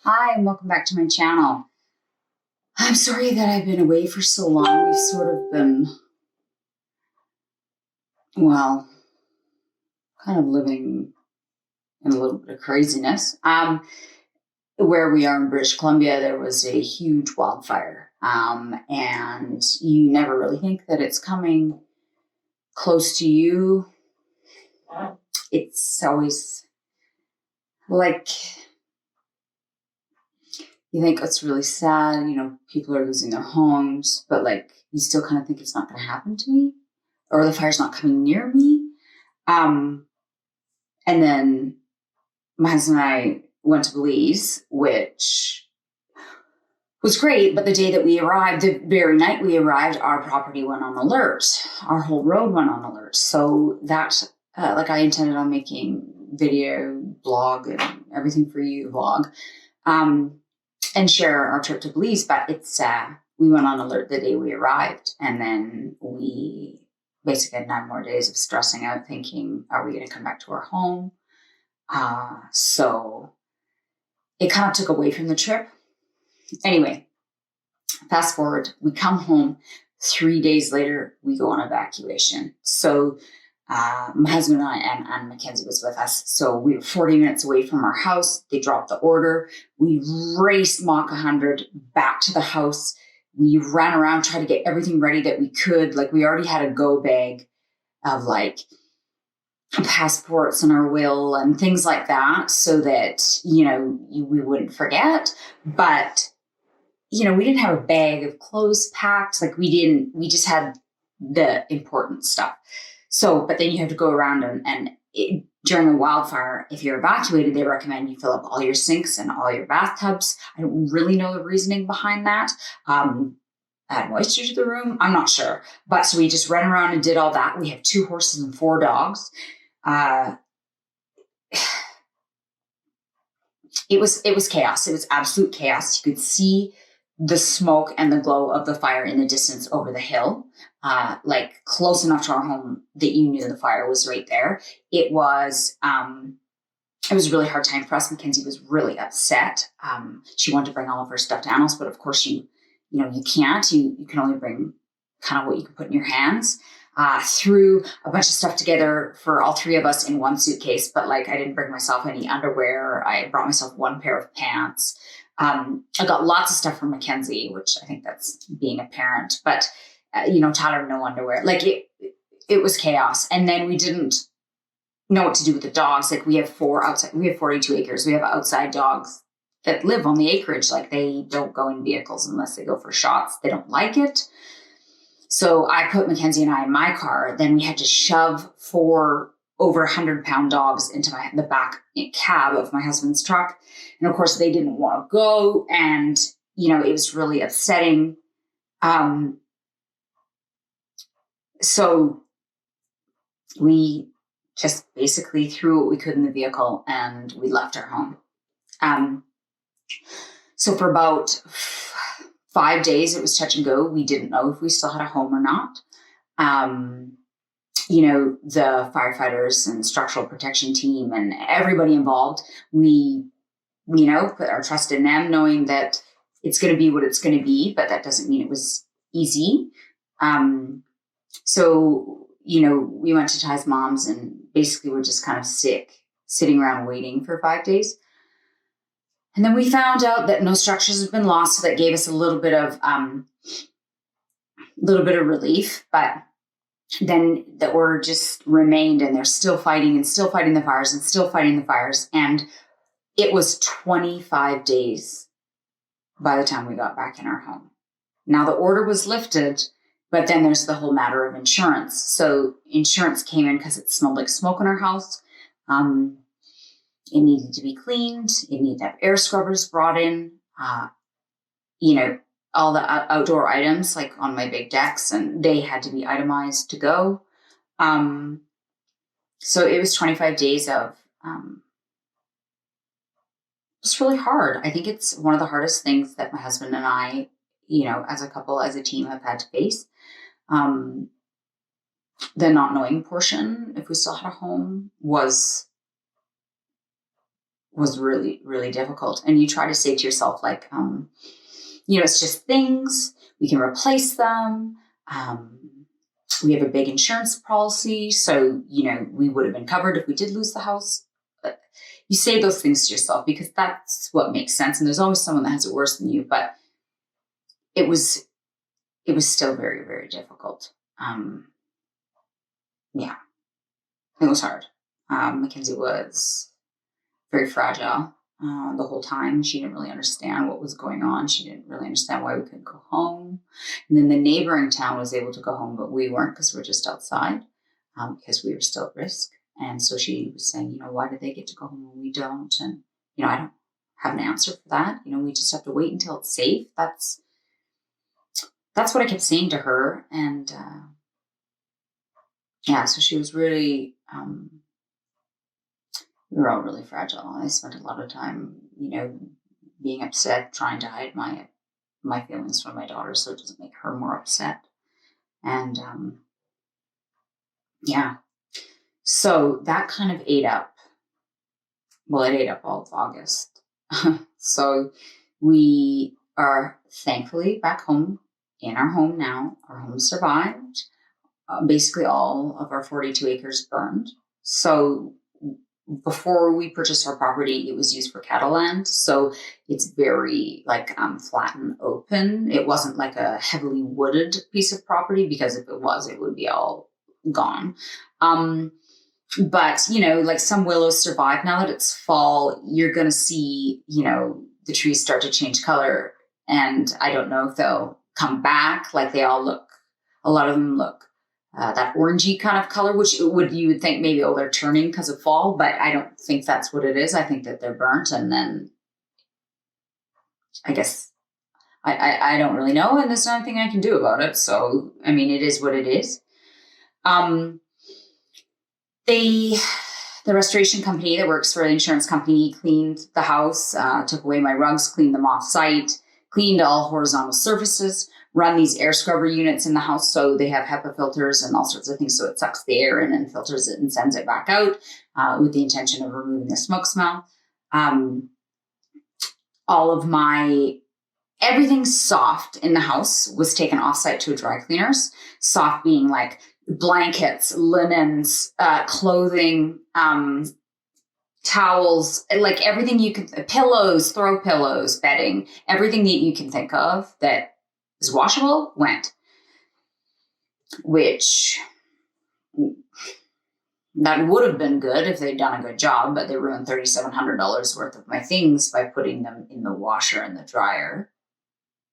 Hi, and welcome back to my channel. I'm sorry that I've been away for so long. We've sort of been, well, kind of living in a little bit of craziness. Where we are in British Columbia, there was a huge wildfire. And you never really think that it's coming close to you. It's always like, you think it's really sad, people are losing their homes, but like, you still kind of think it's not going to happen to me, or the fire's not coming near me. And then my husband and I went to Belize, which was great. But the day that we arrived, the very night we arrived, our property went on alert. Our whole road went on alert. So that, I intended on making video, blog, and everything for you vlog, and share our trip to Belize. But we went on alert the day we arrived. And then we basically had 9 more days of stressing out, thinking, are we going to come back to our home? So it kind of took away from the trip. Anyway, fast forward, we come home. 3 days later, we go on evacuation. So my husband and I, and Mackenzie was with us. So we were 40 minutes away from our house. They dropped the order. We raced Mach 100 back to the house. We ran around, tried to get everything ready that we could. Like, we already had a go bag of passports and our will and things like that, so that, we wouldn't forget. But, we didn't have a bag of clothes packed. We just had the important stuff. So, but then you have to go around during a wildfire, if you're evacuated, they recommend you fill up all your sinks and all your bathtubs. I don't really know the reasoning behind that. Add moisture to the room, I'm not sure. But so we just ran around and did all that. We have 2 horses and 4 dogs. It was chaos. It was absolute chaos. You could see the smoke and the glow of the fire in the distance over the hill, close enough to our home that you knew the fire was right there. It was a really hard time for us. Mackenzie was really upset. She wanted to bring all of her stuffed animals, but of course you can't. You can only bring kind of what you can put in your hands. Threw a bunch of stuff together for all 3 of us in one suitcase, but I didn't bring myself any underwear. I brought myself 1 pair of pants. I got lots of stuff from Mackenzie, which I think that's being a parent, but Tyler, no underwear. It was chaos. And then we didn't know what to do with the dogs. We have 42 acres. We have outside dogs that live on the acreage. They don't go in vehicles unless they go for shots. They don't like it. So I put Mackenzie and I in my car. Then we had to shove 4 over 100-pound dogs into the back cab of my husband's truck. And of course, they didn't want to go. And, it was really upsetting. So we just basically threw what we could in the vehicle and we left our home. So for about 5 days, it was touch and go. We didn't know if we still had a home or not. The firefighters and structural protection team and everybody involved, we, put our trust in them, knowing that it's going to be what it's going to be, but that doesn't mean it was easy. So, we went to Ty's mom's and basically we're just kind of sitting around waiting for 5 days. And then we found out that no structures had been lost, so that gave us a little bit of relief. But then the order just remained, and they're still fighting the fires and still fighting the fires. And it was 25 days by the time we got back in our home. Now the order was lifted, but then there's the whole matter of insurance. So insurance came in because it smelled like smoke in our house. It needed to be cleaned. It needed to have air scrubbers brought in. All the outdoor items on my big decks, and they had to be itemized to go. So it was 25 days of just really hard. I think it's one of the hardest things that my husband and I, as a couple, as a team, have had to face. The not knowing portion, if we still had a home, was was really, really difficult. And you try to say to yourself, like, it's just things, we can replace them. We have a big insurance policy. So, we would have been covered if we did lose the house. But you say those things to yourself because that's what makes sense. And there's always someone that has it worse than you. But it was still very, very difficult. Yeah, it was hard. Mackenzie was very fragile the whole time. She didn't really understand what was going on. She didn't really understand why we couldn't go home. And then the neighboring town was able to go home, but we weren't because we were just outside because we were still at risk. And so she was saying, why do they get to go home and we don't? And, I don't have an answer for that. We just have to wait until it's safe. That's what I kept saying to her. And so she was really, we were all really fragile. I spent a lot of time, being upset, trying to hide my feelings from my daughter so it doesn't make her more upset. And so that kind of ate up all of August. So we are thankfully back home in our home now. Our home survived. Basically all of our 42 acres burned. So before we purchased our property, it was used for cattle land. So it's very flat and open. It wasn't like a heavily wooded piece of property because if it was, it would be all gone. But, some willows survive. Now that it's fall, you're going to see, the trees start to change color. And I don't know if they'll come back. Like they all look, a lot of them look that orangey kind of color, which you would think maybe, they're turning because of fall, but I don't think that's what it is. I think that they're burnt, and then I guess I don't really know, and there's nothing I can do about it. So, it is what it is. The restoration company that works for the insurance company cleaned the house, took away my rugs, cleaned them off site, cleaned all horizontal surfaces, run these air scrubber units in the house. So they have HEPA filters and all sorts of things. So it sucks the air in and filters it and sends it back out with the intention of removing the smoke smell. Everything soft in the house was taken offsite to a dry cleaners. Soft being like blankets, linens, clothing, towels, like everything you can, pillows, throw pillows, bedding, everything that you can think of that is washable went, which that would have been good if they'd done a good job, but they ruined $3,700 worth of my things by putting them in the washer and the dryer.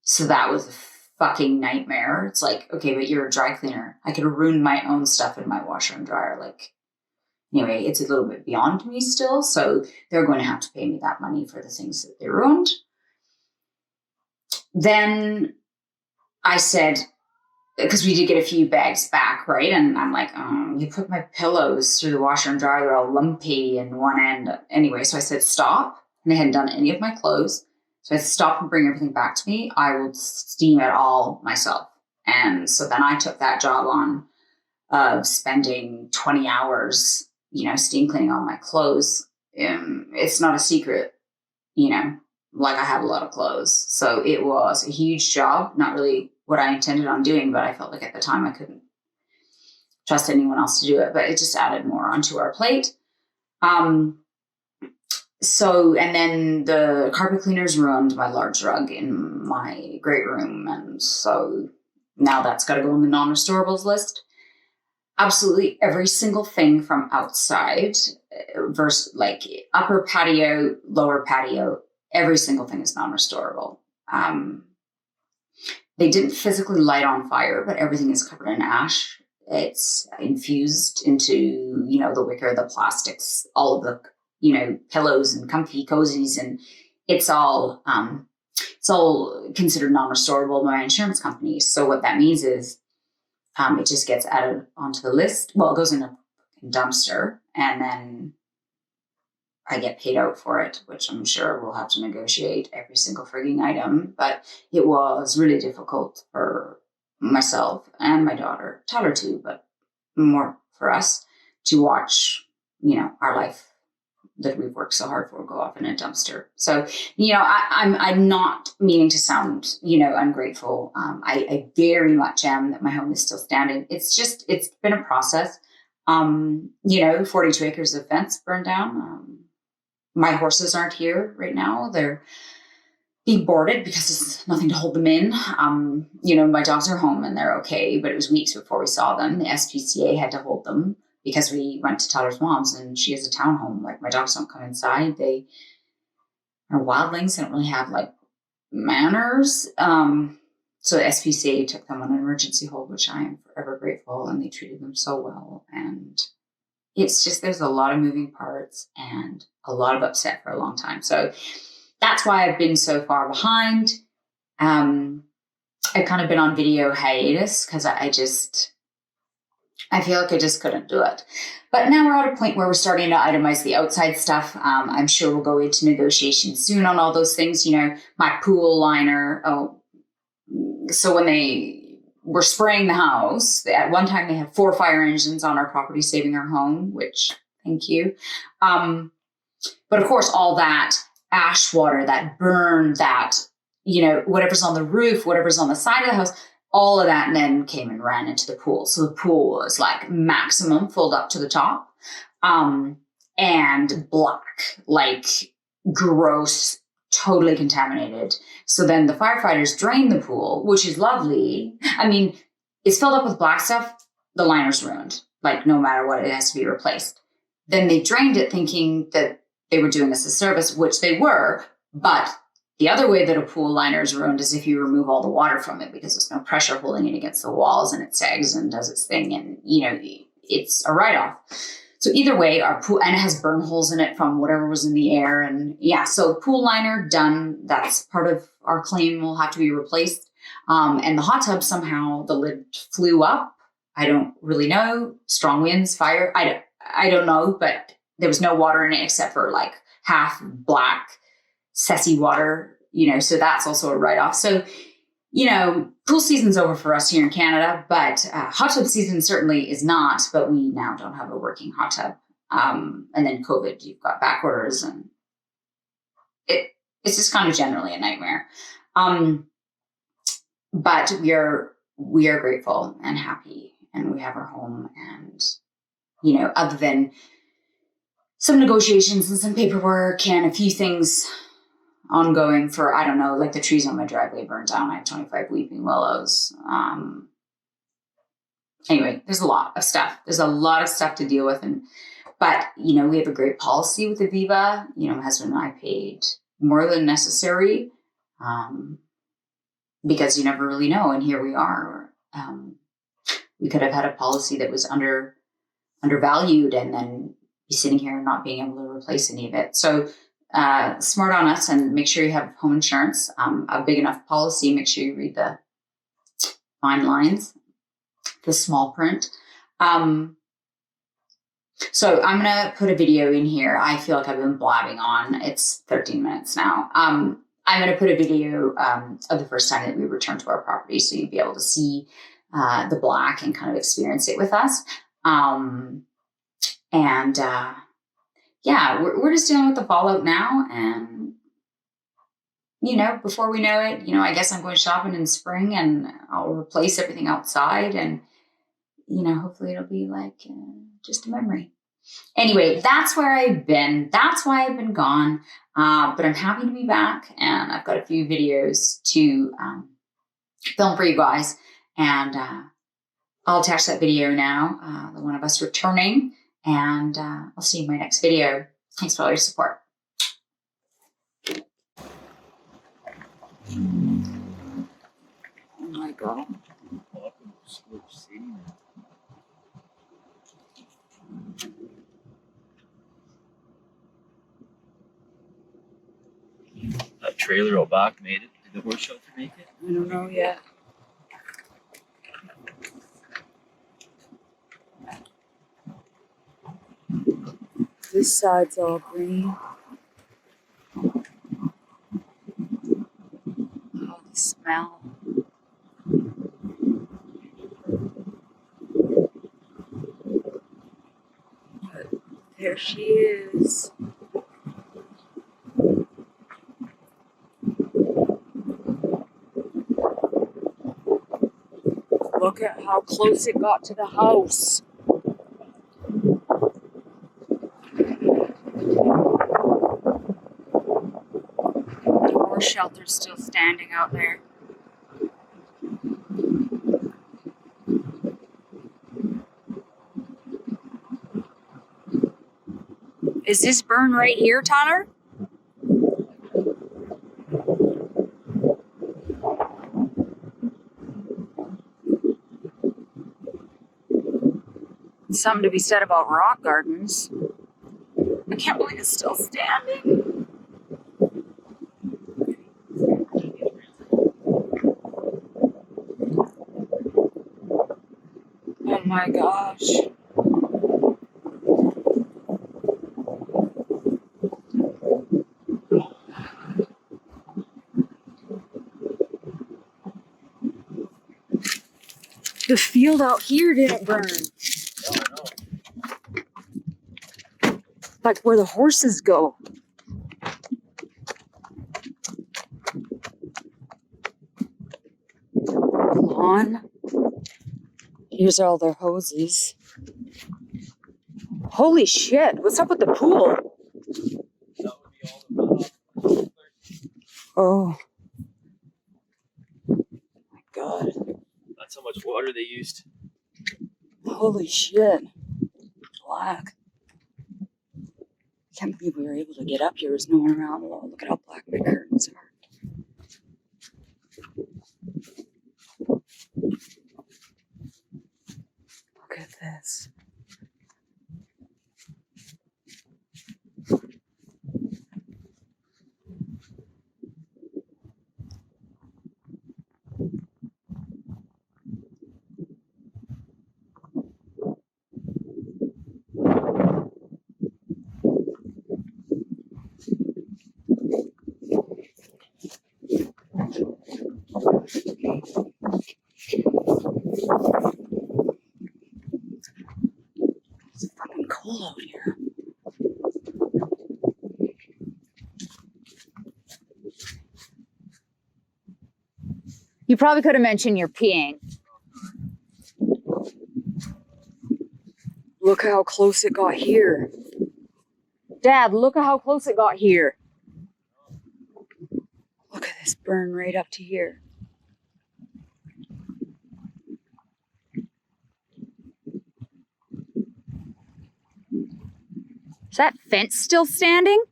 So that was a fucking nightmare. It's like, okay, but you're a dry cleaner. I could have ruined my own stuff in my washer and dryer. Anyway, it's a little bit beyond me still. So they're going to have to pay me that money for the things that they ruined. Then I said, because we did get a few bags back, right? And I'm like, you put my pillows through the washer and dryer. They're all lumpy in one end. Anyway, so I said, stop. And they hadn't done any of my clothes. So I said, stop and bring everything back to me. I will steam it all myself. And so then I took that job on of spending 20 hours, steam cleaning all my clothes. It's not a secret, I have a lot of clothes. So it was a huge job, not really what I intended on doing, but I felt like at the time I couldn't trust anyone else to do it, but it just added more onto our plate. So, and then the carpet cleaners ruined my large rug in my great room. And so now that's got to go on the non-restorables list. Absolutely every single thing from outside versus upper patio, lower patio, every single thing is non-restorable. They didn't physically light on fire, but everything is covered in ash. It's infused into, the wicker, the plastics, all of the, pillows and comfy cozies. And it's all considered non-restorable by my insurance company. So what that means is it just gets added onto the list. Well, it goes in a dumpster, and then I get paid out for it, which I'm sure we'll have to negotiate every single frigging item. But it was really difficult for myself and my daughter, Tyler too, but more for us, to watch, our life that we've worked so hard for go off in a dumpster. So, I'm not meaning to sound, ungrateful. I very much am that my home is still standing. It's been a process. 42 acres of fence burned down. My horses aren't here right now. They're being boarded because there's nothing to hold them in. My dogs are home and they're okay, but it was weeks before we saw them. The SPCA had to hold them because we went to Tyler's mom's and she has a townhome. Like, my dogs don't come inside. They are wildlings. They don't really have manners. So the SPCA took them on an emergency hold, which I am forever grateful. And they treated them so well. And it's just, there's a lot of moving parts and a lot of upset for a long time. So that's why I've been so far behind. I've kind of been on video hiatus because I feel like I just couldn't do it. But now we're at a point where we're starting to itemize the outside stuff. I'm sure we'll go into negotiations soon on all those things. My pool liner. So when they were spraying the house, at one time they had 4 fire engines on our property saving our home, which, thank you. But of course, all that ash water, that burn, that, whatever's on the roof, whatever's on the side of the house, all of that then came and ran into the pool. So the pool was maximum filled up to the top, and black, gross, totally contaminated. So then the firefighters drained the pool, which is lovely. I mean, it's filled up with black stuff. The liner's ruined. No matter what, it has to be replaced. Then they drained it thinking that they were doing us a service, which they were. But the other way that a pool liner is ruined is if you remove all the water from it, because there's no pressure holding it against the walls and it sags and does its thing. And, it's a write-off. So either way, our pool, and it has burn holes in it from whatever was in the air. And yeah, so pool liner done. That's part of our claim, will have to be replaced. And the hot tub, somehow the lid flew up. I don't really know. Strong winds, fire. I don't know, but there was no water in it except for half black Ceci water, so that's also a write-off. So, pool season's over for us here in Canada, but hot tub season certainly is not, but we now don't have a working hot tub. And then COVID, you've got back orders, and it's just kind of generally a nightmare. But we are grateful and happy, and we have our home, and, other than some negotiations and some paperwork and a few things ongoing for, I don't know, the trees on my driveway burned down. I have 25 weeping willows. Anyway, there's a lot of stuff. There's a lot of stuff to deal with. But we have a great policy with Aviva. My husband and I paid more than necessary, because you never really know. And here we are. We could have had a policy that was undervalued and then be sitting here and not being able to replace any of it. So, smart on us, and make sure you have home insurance, a big enough policy. Make sure you read the fine lines, the small print. So I'm going to put a video in here. I feel like I've been blabbing on. It's 13 minutes now. I'm going to put a video of the first time that we returned to our property, so you'll be able to see the black and kind of experience it with us. Yeah, we're just dealing with the fallout now. And, before we know it, I guess I'm going shopping in spring and I'll replace everything outside. And, hopefully it'll be just a memory. Anyway, that's where I've been. That's why I've been gone. But I'm happy to be back. And I've got a few videos to film for you guys. And I'll attach that video now, the one of us returning. And I'll see you in my next video. Thanks for all your support. Oh my God. That trailer out back made it. Did the horse shelter make it? I don't know yet. This side's all green. Oh, the smell. But there she is. Look at how close it got to the house. The horse shelter's still standing out there. Is this burn right here, Tyler? Something to be said about rock gardens. I can't believe it's still standing. Oh my gosh. The field out here didn't burn. Like where the horses go. Lawn. Here's all their hoses. Holy shit, what's up with the pool? That would be all the runoff. Oh. My God. That's how much water they used. Holy shit. Black. Can't believe we were able to get up here. There's no one around. Oh, look at how black my curtains are. Look at this. It's fucking cold out here. You probably could have mentioned you're peeing. Look how close it got here. Dad, look at how close it got here. Look at this burn right up to here. Is that fence still standing?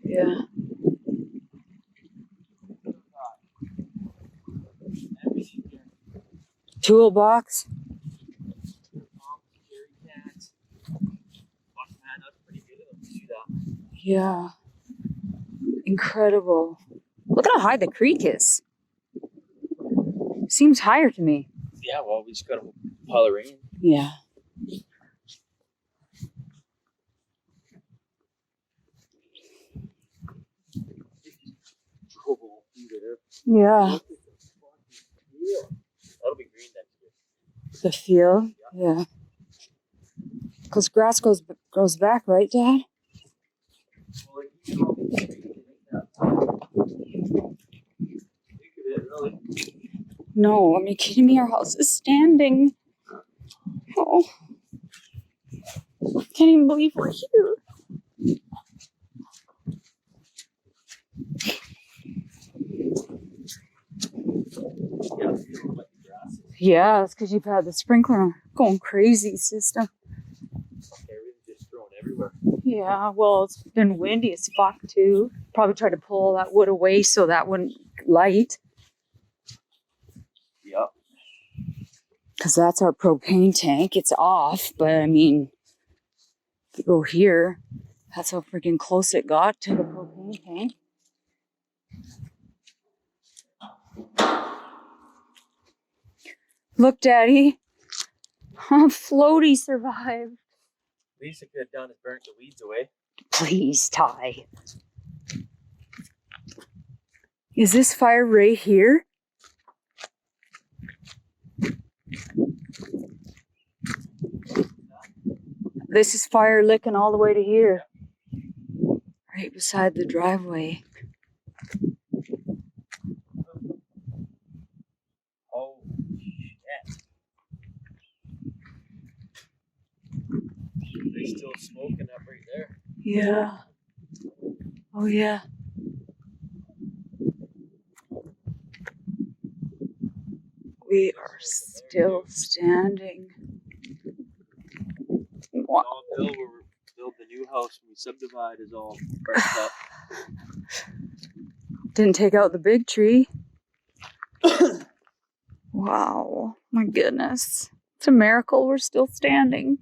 Yeah. Toolbox. Yeah. Incredible. Look at how high the creek is. Seems higher to me. Yeah, well, we just got a pile of rain. Yeah. Yeah. That'll be green next year. The field. Yeah. Because grass grows back, right, Dad? Well, you know, really. No, are you kidding me? Our house is standing. Oh. I can't even believe we're here. Yeah, that's because you've had the sprinkler going crazy system. Everything's just thrown everywhere. Yeah, well, it's been windy as fuck too. Probably tried to pull all that wood away so that wouldn't light. Yep. Because that's our propane tank. It's off, but I mean, if you go here, that's how freaking close it got to the propane tank. Look, Daddy. Floaty survived. At least it could have done is burnt the weeds away. Please, Ty. Is this fire right here? This is fire licking all the way to here. Right beside the driveway. Oh, shit. They still smoking up right there. Yeah. Oh, yeah. We are still standing. Wow. All Bill, where we build the new house when we subdivide is all burnt up. Didn't take out the big tree. Wow. My goodness. It's a miracle we're still standing.